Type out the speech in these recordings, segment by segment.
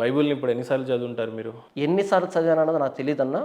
బైబిల్ని ఇప్పుడు ఎన్నిసార్లు చదువుంటారు మీరు? ఎన్నిసార్లు చదివాను అన్నది నాకు తెలియదన్నా.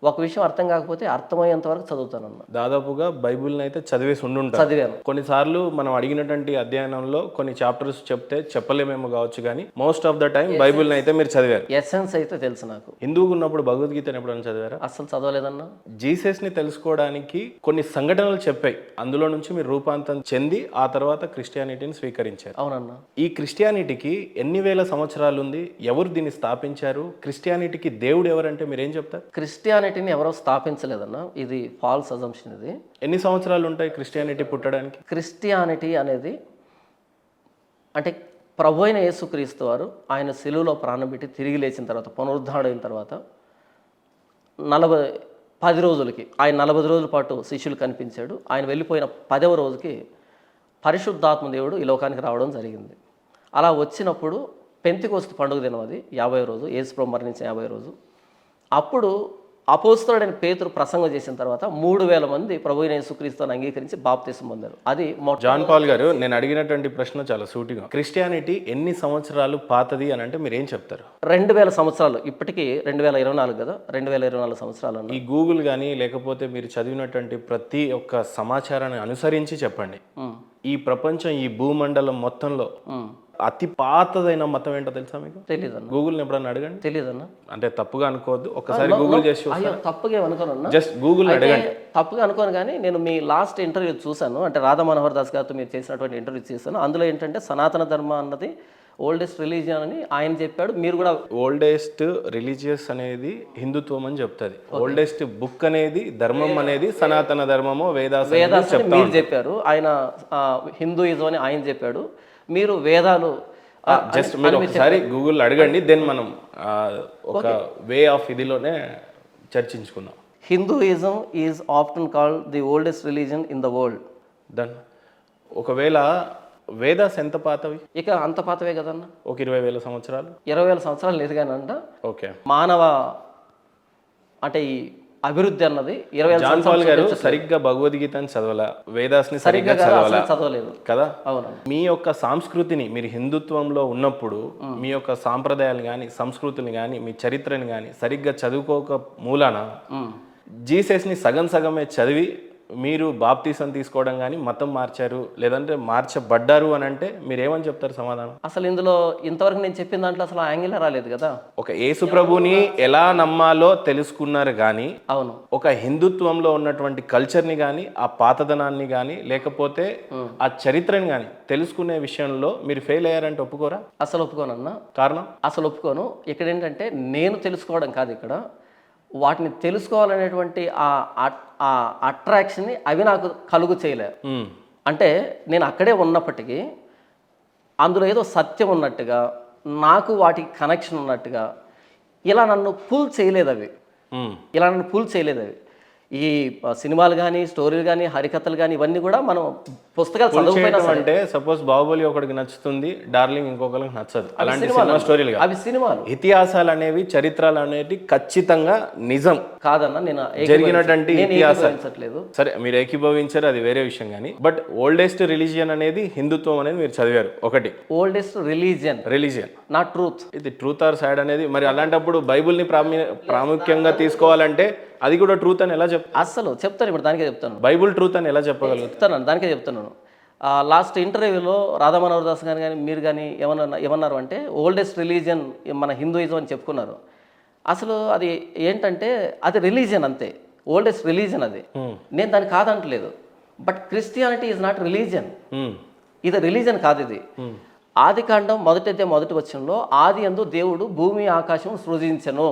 ఒక విషయం అర్థం కాకపోతే అర్థమయ్యేంత వరకు చదువుతానన్న. దాదాపుగా బైబిల్ని అయితే చదివేసి ఉండుంటారు. చదివాను. కొన్నిసార్లు మనం అడిగినటువంటి అధ్యయనంలో కొన్ని చాప్టర్స్ చెప్తే చెప్పలేమేమో కావచ్చు, కానీ మోస్ట్ ఆఫ్ ద టైం బైబిల్ని అయితే మీరు చదివారు. ఎసెన్స్ అయితే తెలుసు నాకు. హిందువుగా ఉన్నప్పుడు భగవద్గీతను ఎప్పుడైనా చదివారా? అస్సలు చదవలేదన్నా. జీసస్ని తెలుసుకోవడానికి కొన్ని సంఘటనలు చెప్పాయి, అందులో నుంచి మీరు రూపాంతరం చెంది ఆ తర్వాత క్రిస్టియానిటీని స్వీకరించారు. అవునన్నా. ఈ క్రిస్టియానిటీకి ఎన్ని వేల సంవత్సరాలు ఉంది? ఎవరు దీన్ని స్థాపించారు? క్రిస్టియానిటీకి దేవుడు ఎవరంటే మీరేం చెప్తారు? క్రిస్టియానిటీని ఎవరో స్థాపించలేదన్న. ఇది ఫాల్స్ అజంప్షన్. ఇది ఎన్ని సంవత్సరాలు ఉంటాయి క్రిస్టియానిటీ పుట్టడానికి? క్రిస్టియానిటీ అనేది అంటే ప్రభు అయిన యేసుక్రీస్తు వారు ఆయన శిలువలో ప్రాణం పెట్టి తిరిగి లేచిన తర్వాత, పునరుద్ధరణ తర్వాత 10 రోజులకి ఆయన 40 రోజుల పాటు శిష్యులు కనిపించాడు. ఆయన వెళ్ళిపోయిన 10వ రోజుకి పరిశుద్ధాత్మ దేవుడు ఈ లోకానికి రావడం జరిగింది. అలా వచ్చినప్పుడు పెంతెకోస్తు పండుగ దినం, అది 50వ రోజు, యేసుప్రభు మరణించిన 50వ రోజు. అప్పుడు అపోస్తలుడైన పేతురు ప్రసంగం చేసిన తర్వాత 3000 మంది ప్రభు అయిన యేసుక్రీస్తుని అంగీకరించి బాప్తిసం పొందారు. అది జాన్ పాల్ గారు, నేను అడిగినటువంటి ప్రశ్న చాలా సూటిగా, క్రిస్టియానిటీ ఎన్ని సంవత్సరాలు పాతది అని అంటే మీరు ఏం చెప్తారు? 2000 సంవత్సరాలు. ఇప్పటికీ 2024 కదా, 2024 సంవత్సరాలు. ఈ గూగుల్ కానీ లేకపోతే మీరు చదివినటువంటి ప్రతి ఒక్క సమాచారాన్ని అనుసరించి చెప్పండి, ఈ ప్రపంచం, ఈ భూమండలం మొత్తంలో అతి పాతదైన మతం ఏంటో తెలుసా మీకు? తెలియదన్న. గూగుల్ని ఎప్పుడన్నా అడగండి. తెలియదన్న. అంటే తప్పుగా అనుకోవద్దు, ఒకసారి గూగుల్ చేసి తప్పుగా అనుకోనన్నా, జస్ట్ గూగుల్ అడగండి. తప్పుగా అనుకోను, కానీ నేను మీ లాస్ట్ ఇంటర్వ్యూ చూశాను, అంటే రాధా మనోహర్ దాస్ గారితో మీరు చేసినటువంటి ఇంటర్వ్యూ చూశాను. అందులో ఏంటంటే సనాతన ధర్మ అన్నది ఓల్డెస్ట్ రిలీజియన్ అని ఆయన చెప్పాడు. మీరు కూడా ఓల్డెస్ట్ రిలీజియస్ అనేది హిందుత్వం అని చెప్తుంది. ఓల్డెస్ట్ బుక్ అనేది, ధర్మం అనేది సనాతన ధర్మమో వేదాస్ మీరు చెప్పారు. ఆయన హిందూయిజం అని ఆయన చెప్పాడు. మీరు వేదాలు జస్ట్ మీరు ఒకసారి గూగుల్ అడగండి, దెన్ మనం ఒక వే ఆఫ్ ఇదిలోనే చర్చించుకుందాం. Hinduism is often called the oldest religion in the world. Then ఒకవేళ వేదాస్ ఎంత పాతవి? ఇక అంత పాతవే కదన్న. ఒక 20,000 సంవత్సరాలు. 20,000 సంవత్సరాలు లేదు కానీ అంట. ఓకే. మానవ అంటే ఈ అభివృద్ధి అన్నది 20,000 జాన్ పాల్ గారు సరిగ్గా భగవద్గీతని చదవాలా, వేదాస్ని సరిగ్గా చదవలేదు కదా. అవును. మీ యొక్క సంస్కృతిని, మీరు హిందుత్వంలో ఉన్నప్పుడు మీ యొక్క సాంప్రదాయాలు కానీ, సంస్కృతిని కానీ, మీ చరిత్రని కానీ సరిగ్గా చదువుకోక మూలాన జీసస్ని సగం సగమే చదివి మీరు బాప్తీసం తీసుకోవడం కానీ మతం మార్చారు, లేదంటే మార్చబడ్డారు అని అంటే మీరేమని చెప్తారు సమాధానం? అసలు ఇందులో ఇంతవరకు నేను చెప్పిన దాంట్లో అసలు యాంగిల్ రాలేదు కదా. ఒక యేసు ప్రభుని ఎలా నమ్మాలో తెలుసుకున్నారు కానీ, అవును, ఒక హిందుత్వంలో ఉన్నటువంటి కల్చర్ని కానీ, ఆ పాతదనాన్ని కానీ, లేకపోతే ఆ చరిత్రని కానీ తెలుసుకునే విషయంలో మీరు ఫెయిల్ అయ్యారంటే ఒప్పుకోరా? అసలు ఒప్పుకోనన్నా. కారణం? అసలు ఒప్పుకోను. ఇక్కడ ఏంటంటే నేను తెలుసుకోవడం కాదు, ఇక్కడ వాటిని తెలుసుకోవాలనేటువంటి ఆ అట్రాక్షన్ని అవి నాకు కలుగు చేయలే. అంటే నేను అక్కడే ఉన్నప్పటికీ అందులో ఏదో సత్యం ఉన్నట్టుగా, నాకు వాటికి కనెక్షన్ ఉన్నట్టుగా ఇలా నన్ను పుల్ చేయలేదు అవి. ఈ సినిమాలు కానీ, స్టోరీలు కానీ, హరికథలు కానీ ఇవన్నీ కూడా మనం పుస్తకాలు చదువుకున్నా అంటే సపోజ్ బాహుబలి ఒకరికి నచ్చుతుంది, డార్లింగ్ ఇంకొకరికి నచ్చదు, అలాంటి సినిమా స్టోరీలు అవి సినిమాలు. ఇతిహాసాలు అనేవి, చరిత్రలు అనేవి ఖచ్చితంగా నిజం కాదన్న. నేను జరిగినటువంటి ఇతిహాసాలు సరే మీరు ఏకీభవించారు, అది వేరే విషయం. కానీ బట్ ఓల్డెస్ట్ రిలీజియన్ అనేది హిందుత్వం అనేది మీరు చదివారు. ఒకటి ఓల్డెస్ట్ రిలీజియన్ నా ట్రూత్. ఇది ట్రూత్ ఆర్ సైడ్ అనేది మరి అలాంటప్పుడు బైబుల్ని ప్రాముఖ్యంగా తీసుకోవాలంటే అది కూడా ట్రూత్ అని ఎలా చెప్తాను? అసలు చెప్తాను, ఇప్పుడు దానికే చెప్తాను. బైబుల్ ట్రూత్ అని ఎలా చెప్పగలుగుతాను? దానికే చెప్తున్నాను. లాస్ట్ ఇంటర్వ్యూలో రాధా మనోహర్ దాస్ గారు కానీ మీరు కానీ ఏమన్నారు అంటే ఓల్డెస్ట్ రిలీజియన్ మన హిందూయిజం అని చెప్పుకున్నారు. అసలు అది ఏంటంటే అది రిలీజియన్ అంతే, ఓల్డెస్ట్ రిలీజియన్ అది. నేను దాన్ని కాదంటలేదు. But Christianity is not religion. ఇది రిలీజియన్ కాదు. ఇది ఆదికాండం మొదటి వచనంలో ఆది యందు దేవుడు భూమి ఆకాశం సృజించెను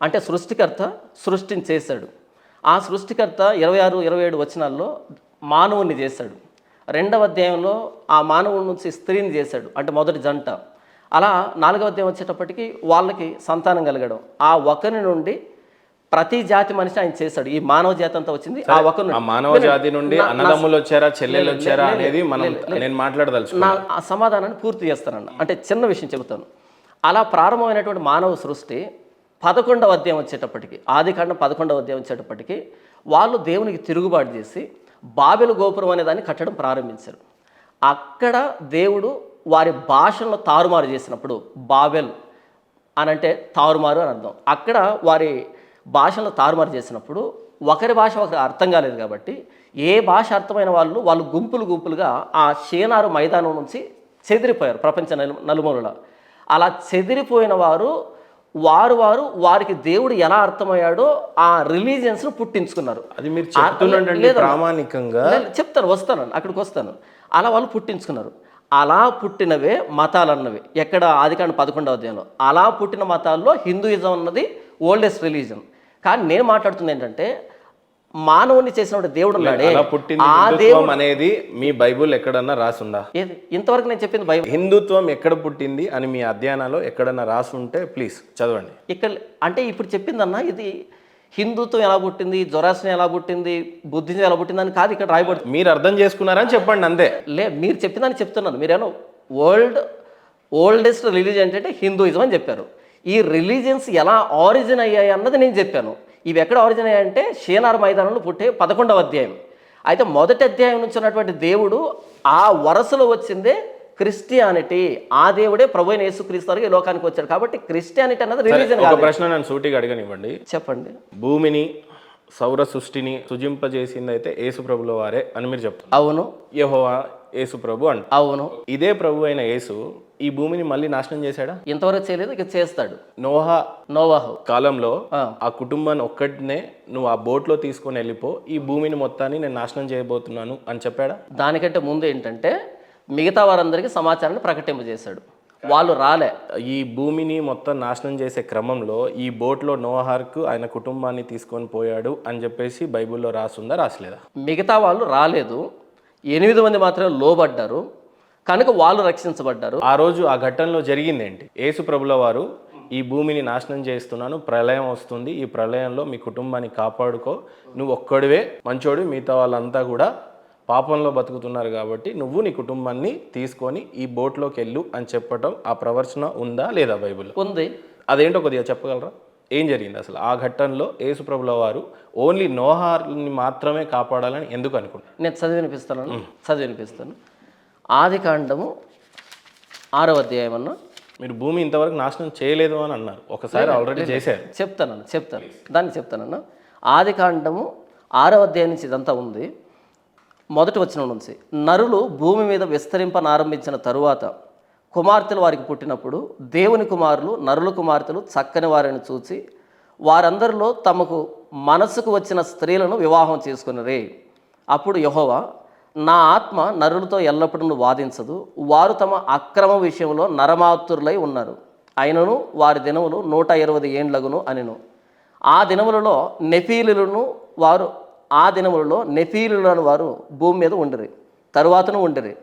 అంటే సృష్టికర్త సృష్టిని చేశాడు. ఆ సృష్టికర్త 26, 27 వచనాల్లో మానవుణ్ణి చేశాడు. 2వ అధ్యాయంలో ఆ మానవుడి నుంచి స్త్రీని చేశాడు, అంటే మొదటి జంట. అలా 4వ అధ్యాయం వచ్చేటప్పటికి వాళ్ళకి సంతానం కలగడం. ఆ ఒకరి నుండి ప్రతి జాతి మనిషి ఆయన చేశాడు. ఈ మానవ జాతి అంతా వచ్చింది ఆ ఒక మానవ జాతి నుండి. అన్నదమ్ములు వచ్చారా, చెల్లెలు వచ్చారా అనేది నేను మాట్లాడదలుచుకున్నా. నా సమాధానాన్ని పూర్తి చేస్తానన్న. అంటే చిన్న విషయం చెబుతాను. అలా ప్రారంభమైనటువంటి మానవ సృష్టి 11వ అధ్యాయం వచ్చేటప్పటికి, ఆదికాండం 11వ అధ్యాయం వచ్చేటప్పటికి వాళ్ళు దేవునికి తిరుగుబాటు చేసి బాబెలు గోపురం అనే దాన్ని కట్టడం ప్రారంభించారు. అక్కడ దేవుడు వారి భాషలను తారుమారు చేసినప్పుడు బాబెల్ అని అంటే తారుమారు అని అర్థం. అక్కడ వారి భాషను తారుమారు చేసినప్పుడు ఒకరి భాష ఒకరికి అర్థం కాలేదు కాబట్టి ఏ భాష అర్థమైన వాళ్ళు గుంపులుగా ఆ షేనారు మైదానం నుంచి చెదిరిపోయారు ప్రపంచ నలుమూలల. అలా చెదిరిపోయిన వారికి దేవుడు ఎలా అర్థమయ్యాడో ఆ రిలీజియన్స్ను పుట్టించుకున్నారు. అది మీరు చెప్తున్నటువంటి ప్రామాణికంగా వస్తాను అక్కడికి వస్తాను. అలా వాళ్ళు పుట్టించుకున్నారు. అలా పుట్టినవే మతాలు అన్నవి. ఎక్కడ ఆదికాండం 11వ అధ్యాయంలో అలా పుట్టిన మతాల్లో హిందూయిజం అన్నది ఓల్డెస్ట్ రిలీజన్. కానీ నేను మాట్లాడుతుంది ఏంటంటే మానవుని చేసినప్పుడు దేవుడు ఉన్నాడే, ఆ దేవుడు అనేది మీ బైబుల్ ఎక్కడన్నా రాసుందా? ఏది ఇంతవరకు నేను చెప్పింది బైబిల్. హిందుత్వం ఎక్కడ పుట్టింది అని మీ అధ్యయనాల్లో ఎక్కడన్నా రాసుంటే ప్లీజ్ చదవండి. ఇక్కడ అంటే ఇప్పుడు చెప్పిందన్న ఇది హిందుత్వం ఎలా పుట్టింది, జొరాస్ట్రియన్ ఎలా పుట్టింది, బుద్ధిజం ఎలా పుట్టింది అని కాదు ఇక్కడ రాయబడుతుంది. మీరు అర్థం చేసుకున్నారని చెప్పండి అంతే. మీరు చెప్పిందని చెప్తున్నాను. మీరేమో ఓల్డెస్ట్ రిలీజియన్ ఏంటంటే హిందూయిజం అని చెప్పారు. ఈ రిలీజియన్స్ ఎలా ఆరిజిన్ అయ్యాయి అన్నది నేను చెప్పాను. ఇవి ఎక్కడ ఆరిజిన్ అయ్యాయంటే షేనార్ మైదానంలో పుట్టే 11వ అధ్యాయం. అయితే మొదటి అధ్యాయం నుంచి ఉన్నటువంటి దేవుడు ఆ వరుసలో వచ్చిందే క్రిస్టియానిటీ. ఆ దేవుడే ప్రభు అయిన యేసుక్రీస్తు ఈ లోకానికి వచ్చాడు. కాబట్టి క్రిస్టియానిటీ అన్నది రిలీజియన్ కాదు. ఒక ప్రశ్న నన్ను సూటిగా అడగనివ్వండి. చెప్పండి. భూమిని సౌర సృష్టిని సృజింపజేసింది అయితే యేసు ప్రభుల వారే అని మీరు చెప్తారు. అవును. యెహోవా యేసు ప్రభు అంట. అవును. ఇదే ప్రభు అయిన యేసు ఈ భూమిని మళ్ళీ నాశనం చేశాడా? ఇంతవరకు చేయలేదు, ఇక చేస్తాడు. నోవాహు కాలంలో ఆ కుటుంబాన్ని ఒక్కటినే నువ్వు ఆ బోట్లో తీసుకొని వెళ్ళిపో, ఈ భూమిని మొత్తాన్ని నేను నాశనం చేయబోతున్నాను అని చెప్పాడా? దానికంటే ముందు ఏంటంటే మిగతా వారందరికీ సమాచారాన్ని ప్రకటింపజేశాడు. వాళ్ళు రాలే. ఈ భూమిని మొత్తం నాశనం చేసే క్రమంలో ఈ బోట్లో నోవాహుకు ఆయన కుటుంబాన్ని తీసుకొని పోయాడు అని చెప్పేసి బైబిల్లో రాసుందా, రాసలేదా? మిగతా వాళ్ళు రాలేదు. 8 మంది మాత్రమే లోబడ్డారు కనుక వాళ్ళు రక్షించబడ్డారు. ఆ రోజు ఆ ఘట్టంలో జరిగింది ఏంటి? యేసు ప్రభుల వారు ఈ భూమిని నాశనం చేస్తున్నాను, ప్రళయం వస్తుంది, ఈ ప్రళయంలో మీ కుటుంబాన్ని కాపాడుకో, నువ్వు ఒక్కడివే మంచోడు, మిగతా వాళ్ళంతా కూడా పాపంలో బతుకుతున్నారు కాబట్టి నువ్వు నీ కుటుంబాన్ని తీసుకొని ఈ బోట్లోకి వెళ్ళు అని చెప్పటం ఆ ప్రవర్తన ఉందా లేదా బైబిల్లో? ఉంది. అదేంటో కొద్దిగా చెప్పగలరా? ఏం జరిగింది అసలు ఆ ఘట్టంలో? యేసు ప్రభుల వారు ఓన్లీ నోహాని మాత్రమే కాపాడాలని ఎందుకు అనుకుంటారు? నేను చదివి వినిపిస్తాను. ఆదికాండము 6వ అధ్యాయం అన్న. మీరు భూమి ఇంతవరకు నాశనం చేయలేదు అని అన్నారు, ఒకసారి ఆల్రెడీ చేశారు. చెప్తాను చెప్తానన్న. ఆదికాండము 6వ అధ్యాయం నుంచి ఇదంతా ఉంది. మొదటి వచనం నుంచి, నరులు భూమి మీద విస్తరింపనారంభించిన తరువాత కుమార్తెలు వారికి పుట్టినప్పుడు దేవుని కుమారులు నరుల కుమార్తెలు చక్కని వారిని చూచి వారందరిలో తమకు మనసుకు వచ్చిన స్త్రీలను వివాహం చేసుకునిరే. అప్పుడు యెహోవా, నా ఆత్మ నరులతో ఎల్లప్పుడూ వాదించదు, వారు తమ అక్రమ విషయంలో నరమాతురులై ఉన్నారు, అయినను వారి దినములు 120 ఏండ్లగును అనెను. ఆ దినములలో నెఫీలులను వారు భూమి మీద ఉండిరి, తరువాతను ఉండిరి.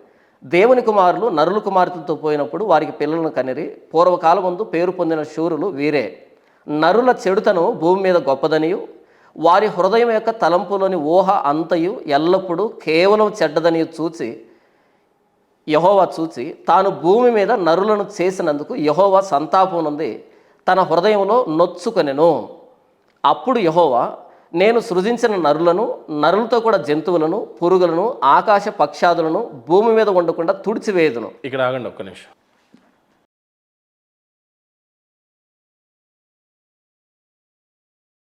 దేవుని కుమారులు నరుల కుమార్తెలతో పోయినప్పుడు వారికి పిల్లలను కనిరి. పూర్వకాలం ముందు పేరు పొందిన శూరులు వీరే. నరుల చెడుతను భూమి మీద గొప్పదనియు వారి హృదయం యొక్క తలంపులోని ఊహ అంతయు ఎల్లప్పుడూ కేవలం చెడ్డదని యెహోవా చూచి తాను భూమి మీద నరులను చేసినందుకు యెహోవా సంతాపం నుండి తన హృదయంలో నొచ్చుకొనెను. అప్పుడు యెహోవా, నేను సృజించిన నరులతో కూడా జంతువులను, పురుగులను, ఆకాశ పక్షాదులను భూమి మీద ఉండకుండా తుడిచివేయుదును. ఇక్కడ ఆగండి ఒక్క నిమిషం.